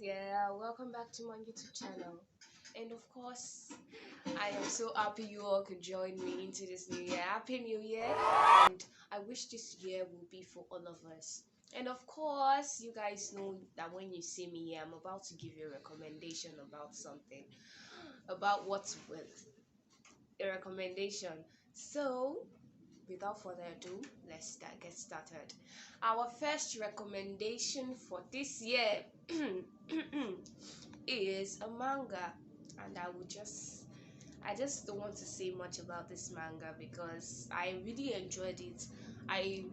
Yeah, welcome back to my YouTube channel. And of course, I am so happy you all could join me into this new year. Happy New Year! And I wish this year will be for all of us. And of course, you guys know that when you see me here, I'm about to give you a recommendation about something, about what's with a recommendation. So, without further ado, get started. Our first recommendation for this year is a manga, and I just don't want to say much about this manga because I really enjoyed it. I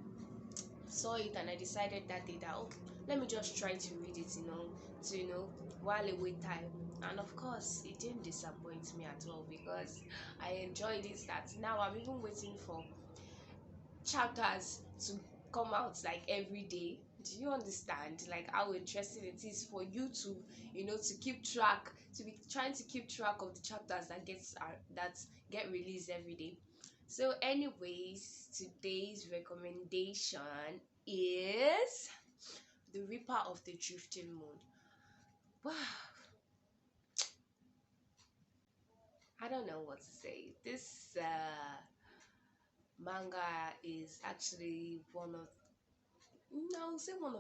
saw it and I decided that day that okay, let me just try to read it, while away time. And of course, it didn't disappoint me at all because I enjoyed it. That now I'm even waiting for chapters to come out like every day. Do you understand like how interesting it is for you to to keep track, to be trying to keep track of the chapters that get released every day? So anyways, today's recommendation is The Reaper of the Drifting Moon. Wow, I don't know what to say. This manga is actually one of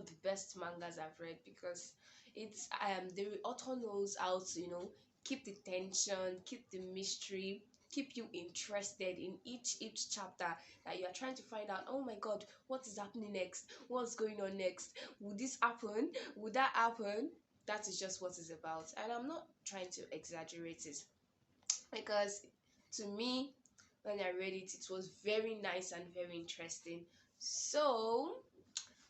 the best mangas I've read because it's the author knows how to keep the tension, keep the mystery, keep you interested in each chapter, that you are trying to find out, oh my god, what is happening next, what's going on next, would this happen, would that happen? That is just what it's about, and I'm not trying to exaggerate it because to me, when I read it, it was very nice and very interesting. So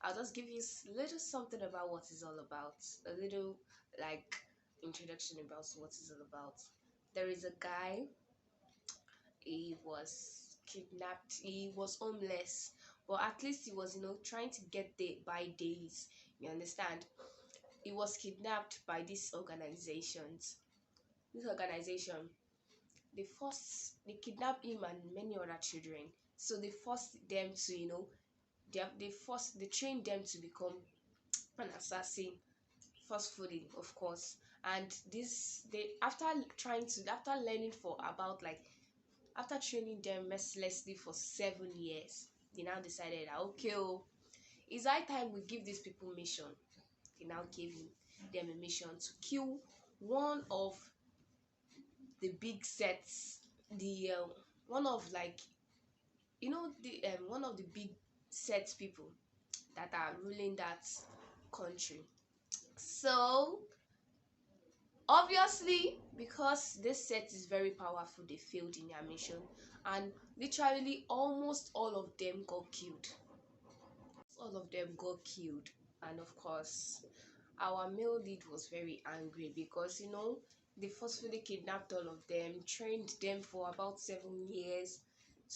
I'll just give you a little something about what it's all about. A little like introduction about what it's all about. There is a guy, he was kidnapped, he was homeless, but at least he was, trying to get day by days. You understand? He was kidnapped by these organizations. This organization, they kidnapped him and many other children. So they forced them to, they trained them to become an assassin forcefully, of course. And this they after learning for about like after training them mercilessly for 7 years, they now decided that okay, it's high time we give these people mission. They now gave them a mission to kill one of the big sets, the one of like the one of the big set people that are ruling that country. So obviously, because this set is very powerful, they failed in their mission, and literally almost all of them got killed. All of them got killed, and of course, our male lead was very angry because they forcefully kidnapped all of them, trained them for about 7 years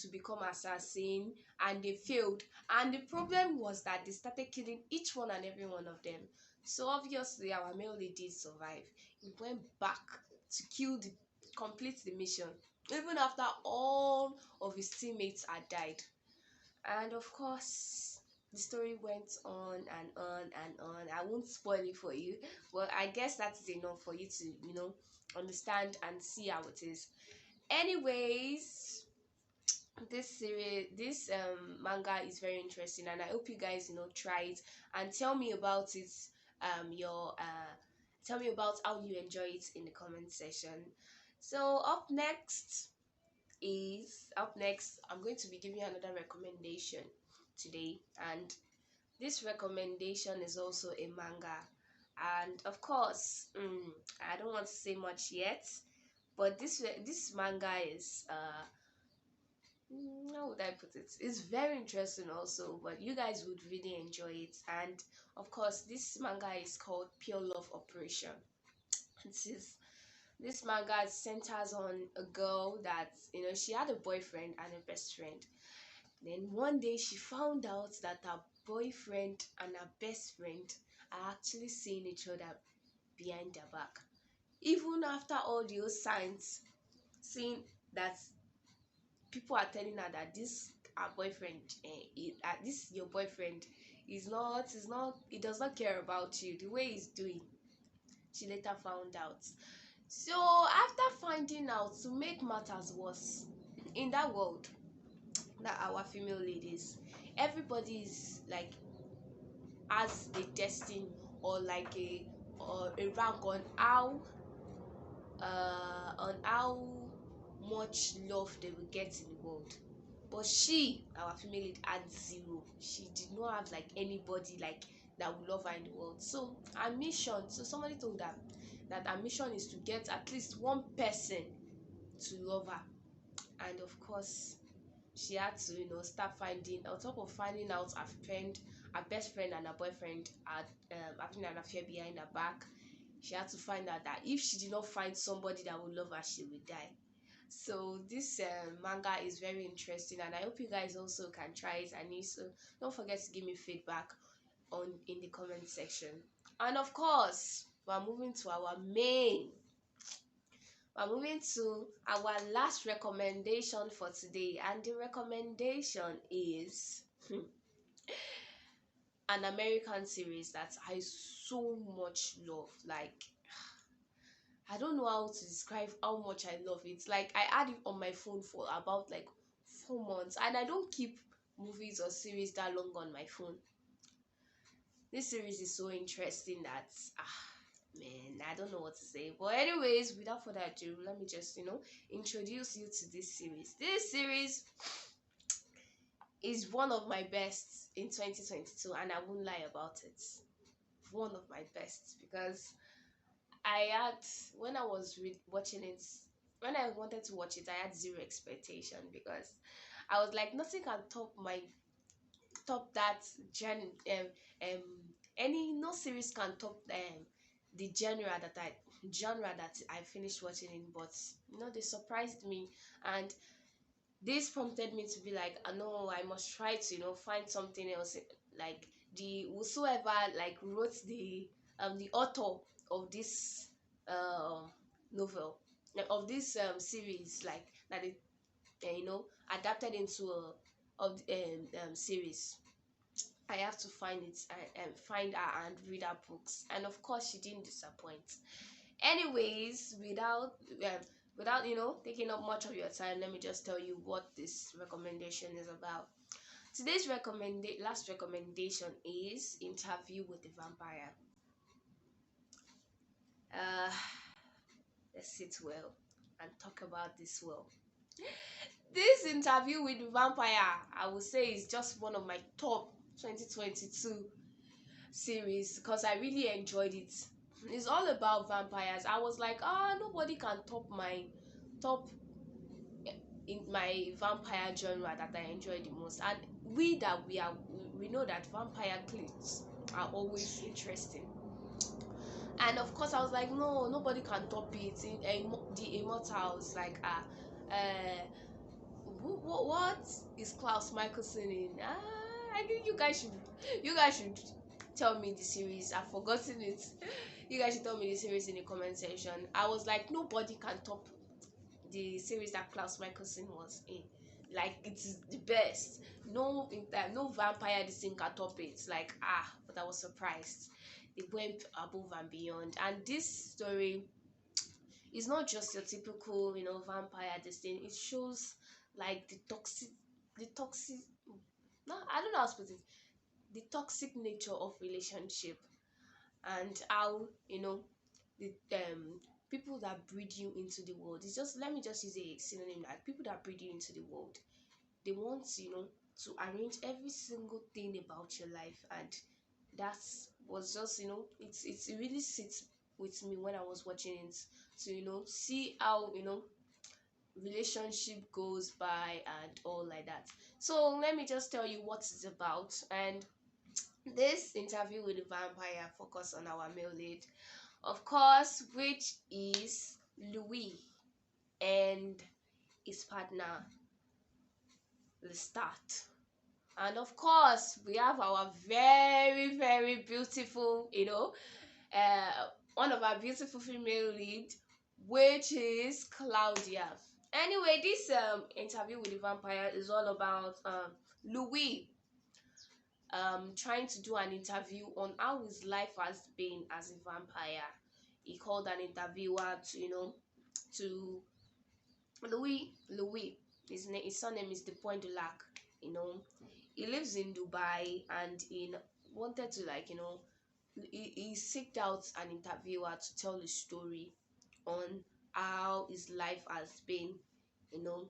to become assassin, and they failed. And the problem was that they started killing each one and every one of them. So obviously our male lead did survive. He went back to complete the mission, even after all of his teammates had died. And of course, the story went on and on and on. I won't spoil it for you, but I guess that is enough for you to understand and see how it is. Anyways, this manga is very interesting, and I hope you guys try it and tell me about it. Your Tell me about how you enjoy it in the comment section. So up next, I'm going to be giving you another recommendation today, and this recommendation is also a manga. And of course, I don't want to say much yet, but this manga is how would I put it? It's very interesting also, but you guys would really enjoy it. And of course, this manga is called Pure Love Operation. This is this manga centers on a girl that she had a boyfriend and a best friend. Then one day she found out that her boyfriend and her best friend are actually seeing each other behind their back, even after all those signs, seeing that people are telling her that this her boyfriend, this your boyfriend is not, he does not care about you the way he's doing. she later found out. So after finding out, to make matters worse, in that world, that our female ladies, everybody is like has a destiny, or like a, or a rank on how much love they will get in the world. But she, our female lead, had zero. She did not have like anybody like that would love her in the world. So her mission, so somebody told her that her mission is to get at least one person to love her. And of course, she had to, start finding, on top of finding out her friend, her best friend and her boyfriend had having an affair behind her back. She had to find out that if she did not find somebody that would love her, she would die. So this manga is very interesting, and I hope you guys also can try it. And so don't forget to give me feedback on in the comment section. And of course, we're moving to our last recommendation for today, and the recommendation is an American series that I so much love. Like, I don't know how to describe how much I love it. Like, I had it on my phone for about like 4 months, and I don't keep movies or series that long on my phone. This series is so interesting that man, I don't know what to say. But anyways, without further ado, let me just introduce you to this series. This series is one of my best in 2022, and I won't lie about it. One of my best, because I had, when I was watching it, when I wanted to watch it, I had zero expectation, because I was like, nothing can top that um any no series can top the genre that I finished watching in. But they surprised me, and this prompted me to be like, I know I must try to find something else, like the whosoever like wrote the author of this novel, of this series, like that it adapted into a of series. I have to find it and find her and read her books, and of course she didn't disappoint. Anyways, without taking up much of your time, let me just tell you what this recommendation is about. Today's last recommendation is Interview with the Vampire. uh let's sit well and talk about this well. This Interview with the Vampire, I would say, is just one of my top 2022 series, because I really enjoyed it. It's all about vampires. I was like, nobody can top in my vampire genre that I enjoy the most. And we know that vampire clips are always interesting. And of course, I was like, no, nobody can top it. The Immortals, like what is Klaus Michelson in? I think you guys should tell me the series. I've forgotten it. You guys should tell me the series in the comment section. I was like, nobody can top the series that Klaus Michelson was in. Like, it is the best. No vampire this thing can top it. Like, but I was surprised. They went above and beyond. And this story is not just your typical, vampire this thing. It shows like the toxic no, I don't know how to put it, the toxic nature of relationship, and how the people that breed you into the world. It's just, let me just use a synonym, like people that breed you into the world, they want to arrange every single thing about your life. And that was just, it really sits with me when I was watching it, to see how relationship goes by and all like that. So let me just tell you what it's about. And this Interview with the Vampire focus on our male lead, of course, which is Louis and his partner Lestat. And of course, we have our very, very beautiful, one of our beautiful female lead, which is Claudia. Anyway, this Interview with the Vampire is all about Louis trying to do an interview on how his life has been as a vampire. he called an interviewer to, to Louis. His surname is the Point du Lac. You know, he lives in Dubai, and he wanted to, like, he seeked out an interviewer to tell his story on how his life has been. You know,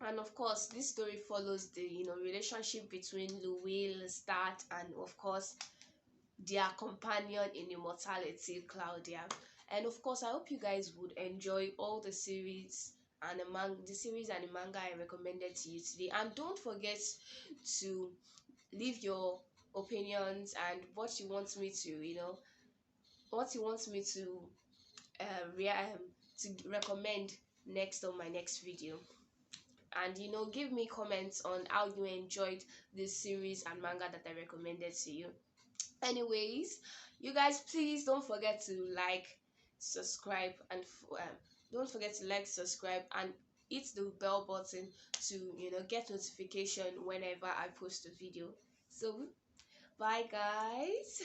and of course, this story follows the relationship between Louis Lestat and, of course, their companion in immortality, Claudia. And of course, I hope you guys would enjoy all the series and the series and the manga I recommended to you today. And don't forget to leave your opinions and what you want me to, what you want me to recommend next on my next video. And give me comments on how you enjoyed this series and manga that I recommended to you. Anyways, you guys, please don't forget to like, subscribe, and don't forget to like, subscribe, and hit the bell button to get notification whenever I post a video. So bye guys.